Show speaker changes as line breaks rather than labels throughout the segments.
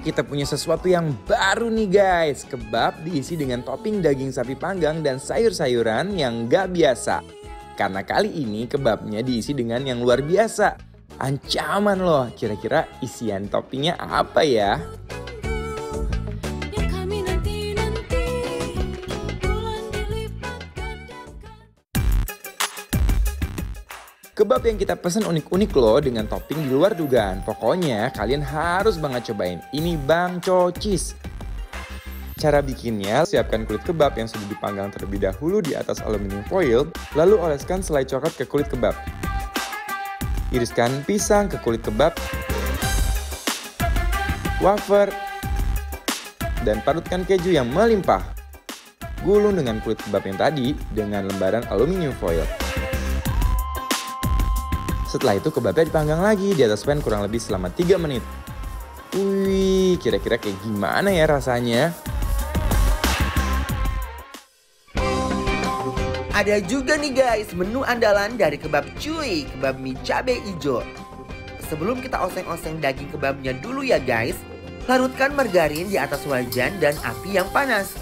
kita punya sesuatu yang baru nih guys. Kebab diisi dengan topping daging sapi panggang dan sayur-sayuran yang gak biasa. Karena kali ini kebabnya diisi dengan yang luar biasa. Ancaman loh, kira-kira isian toppingnya apa ya? Kebab yang kita pesan unik-unik loh dengan topping di luar dugaan. Pokoknya kalian harus banget cobain. Ini Bang Cocis. Cara bikinnya, siapkan kulit kebab yang sudah dipanggang terlebih dahulu di atas aluminium foil, lalu oleskan selai coklat ke kulit kebab. Iriskan pisang ke kulit kebab, wafer, dan parutkan keju yang melimpah. Gulung dengan kulit kebab yang tadi dengan lembaran aluminium foil. Setelah itu kebabnya dipanggang lagi di atas pan kurang lebih selama 3 menit. Wih, kira-kira kayak gimana ya rasanya?
Ada juga nih guys menu andalan dari kebab cuy, kebab mie cabai hijau. Sebelum kita oseng-oseng daging kebabnya dulu ya guys, larutkan margarin di atas wajan dan api yang panas.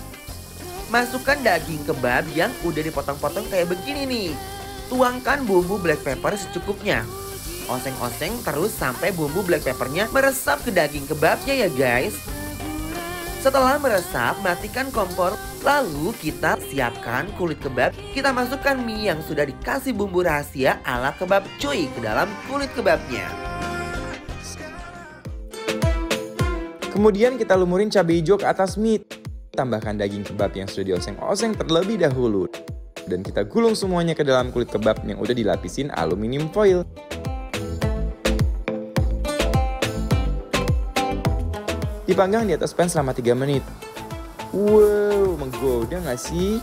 Masukkan daging kebab yang udah dipotong-potong kayak begini nih. Tuangkan bumbu black pepper secukupnya. Oseng-oseng terus sampai bumbu black peppernya meresap ke daging kebabnya ya guys. Setelah meresap, matikan kompor. Lalu kita siapkan kulit kebab. Kita masukkan mie yang sudah dikasih bumbu rahasia ala kebab cuy ke dalam kulit kebabnya.
Kemudian kita lumurin cabai hijau ke atas mie. Tambahkan daging kebab yang sudah dioseng-oseng terlebih dahulu. Dan kita gulung semuanya ke dalam kulit kebab yang udah dilapisin aluminium foil. Dipanggang di atas pan selama 3 menit. Wow, menggoda gak sih?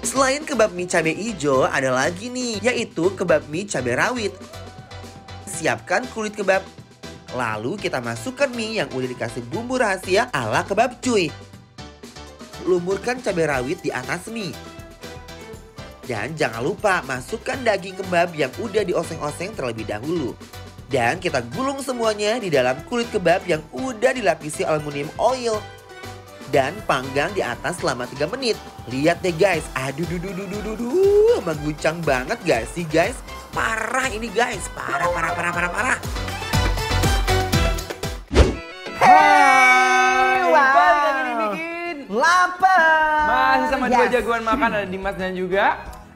Selain kebab mie cabai hijau, ada lagi nih, yaitu kebab mie cabai rawit. Siapkan kulit kebab. Lalu kita masukkan mie yang udah dikasih bumbu rahasia ala kebab cuy. Lumurkan cabai rawit di atas mie. Dan jangan lupa masukkan daging kebab yang udah dioseng-oseng terlebih dahulu. Dan kita gulung semuanya di dalam kulit kebab yang udah dilapisi aluminium oil. Dan panggang di atas selama 3 menit. Lihat deh guys, aduh mengguncang banget gak sih guys? Parah ini guys, parah.
Balik lagi dibikin lapar.
Masih sama dua jagoan makan, ada Dimas dan juga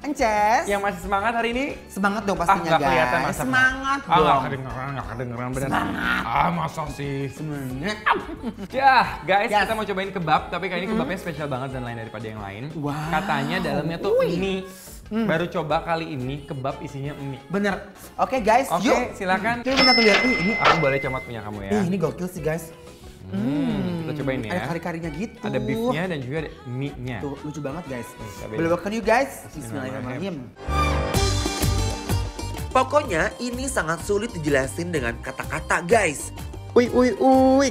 Ences.
yang masih semangat hari ini.
Semangat dong pastinya
nggak kelihatan
guys.
masa.
Semangat
Nggak
dong.
kedengeran bener.
Semangat.
Masa sih.
Semangat.
Ya guys,
Yes.
kita mau cobain kebab, tapi kali ini kebabnya spesial banget dan lain daripada yang lain.
Wow.
Katanya dalamnya tuh mie. Baru coba kali ini kebab isinya mie.
Bener. Oke guys,
Oke,
yuk.
silakan.
Coba kita tuh lihat. Ini.
Aku boleh comot punya kamu ya.
Ini gokil sih guys.
Kita cobain ya.
Ada kari-karinya gitu.
Ada beefnya dan juga ada mie-nya.
Tuh, lucu banget guys.
cobain.
Boleh makan yuk guys.
Bismillahirrahmanirrahim.
Pokoknya ini sangat sulit dijelasin dengan kata-kata guys.
Wih,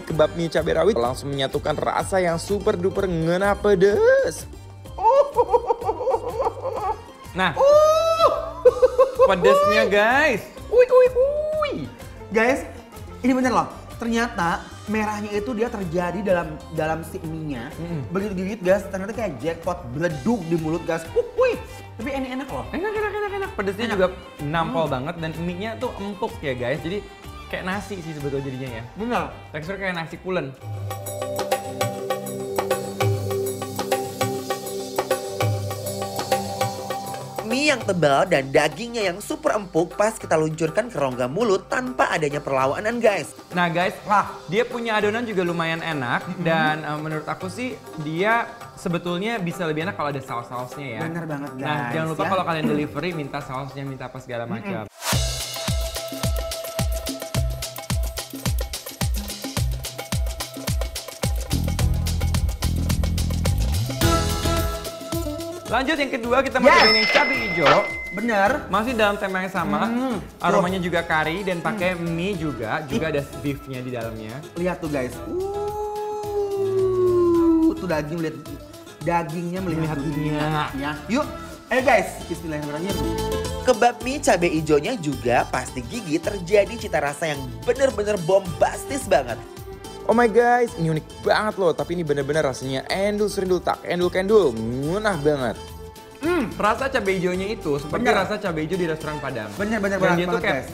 kebab mie cabai rawit langsung menyatukan rasa yang super duper ngena pedes.
Nah, pedesnya guys.
Guys, ini bener loh. Ternyata merahnya itu dia terjadi dalam si mie-nya. Begitu gigit guys, ternyata kayak jackpot beleduk di mulut guys. Tapi ini enak loh.
Enak. Pedesnya juga nampol banget dan mie-nya tuh empuk ya guys. Jadi kayak nasi sih sebetulnya jadinya ya.
Bener.
Tekstur kayak nasi pulen.
Mie yang tebal dan dagingnya yang super empuk pas kita luncurkan ke rongga mulut tanpa adanya perlawanan guys.
Nah guys, dia punya adonan juga lumayan enak dan menurut aku sih dia sebetulnya bisa lebih enak kalau ada saus-sausnya ya.
Bener banget guys.
Nah jangan lupa
ya.
kalau kalian delivery minta sausnya, minta apa segala macam. Lanjut yang kedua kita mau cobain yang cabai hijau.
Bener.
Masih dalam tema yang sama. Aromanya juga kari dan pakai mie juga ada beefnya di dalamnya.
Lihat tuh guys. Tuh daging lihat dagingnya melihat dunia. Ya. Yuk, ayo guys. Bismillahirrahmanirrahim.
Kebab mie cabai hijaunya juga pasti gigit terjadi cita rasa yang bener-bener bombastis banget.
Oh my guys, ini unik banget loh, tapi ini bener-bener rasanya endul serendul tak endul kendul, ngunah banget.
Rasa cabai hijaunya itu seperti
Bener.
rasa cabai hijau di restoran Padang.
Bener
Dan
banget
dia tuh kayak
guys.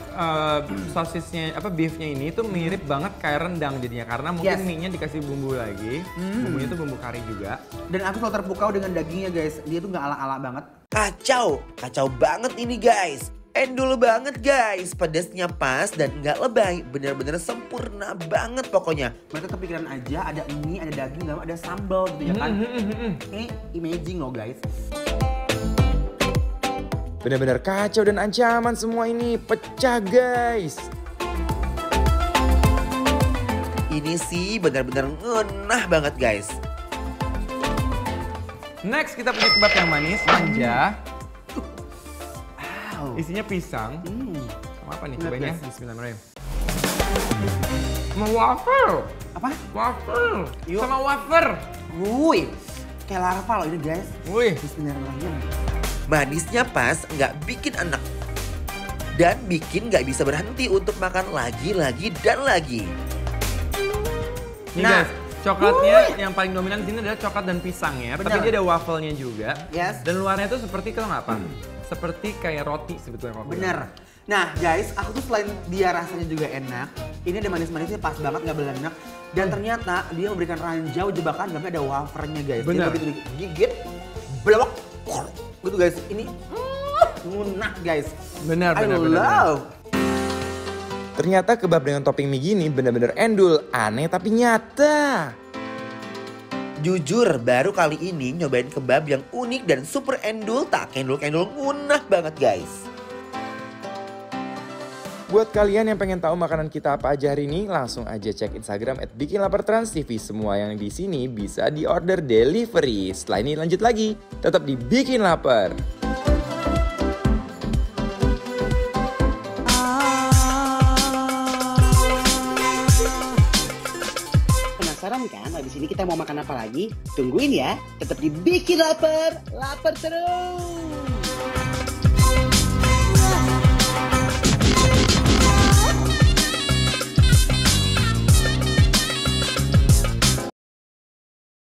sosisnya beefnya ini tuh mirip banget kayak rendang jadinya karena mungkin
Yes.
mie-nya dikasih bumbu lagi. Bumbunya tuh bumbu kari juga.
Dan aku selalu terpukau dengan dagingnya guys. Dia tuh nggak ala-ala banget.
Kacau banget ini guys. Endul banget guys, pedasnya pas dan nggak lebay, bener-bener sempurna banget pokoknya.
Mereka kepikiran aja ada mie, ada daging, ada sambal gitu ya kan. Ini amazing loh guys.
Bener-bener kacau dan ancaman semua ini, pecah guys.
Ini sih bener-bener ngenah banget guys.
Next kita punya kebab yang manis, manja.
Wow.
Isinya pisang. Sama apa nih?
Lihat,
Cobain ya.
guys.
Bismillahirrahmanirrahim. Sama wafer.
Apa?
Wafer.
Yuk.
Sama wafer.
Wih. Kayak larva loh ini guys.
Wih.
Bismillahirrahmanirrahim.
Manisnya pas, nggak bikin enak. Dan bikin nggak bisa berhenti untuk makan lagi dan lagi.
Nih
Nah.
guys, coklatnya yang paling dominan di sini adalah coklat dan pisangnya. Tapi
Benar.
dia ada wafelnya juga.
Yes.
Dan luarnya tuh seperti kalau nggak apa? Seperti kayak roti sebetulnya kalau aku
Bener. Nah guys, aku tuh selain dia rasanya juga enak, ini ada manis-manisnya pas banget, nggak belenek. Dan ternyata dia memberikan ranjau jebakan, dalamnya ada wafernya guys.
Bener.
Jadi begitu digigit, belok, gitu guys. Ini ngunak guys.
Benar,
I
benar.
love.
Ternyata kebab dengan topping mie gini bener-bener endul, aneh tapi nyata.
Jujur, baru kali ini nyobain kebab yang unik dan super endul, tak kendul-kendul ngunah banget guys.
Buat kalian yang pengen tahu makanan kita apa aja hari ini, langsung aja cek Instagram @bikinlapartransTV. Semua yang di sini bisa diorder delivery. Setelah ini lanjut lagi, tetap di Bikin Lapar.
Penasaran kan habis ini kita mau makan apa lagi? Tungguin ya, tetap dibikin lapar, lapar terus.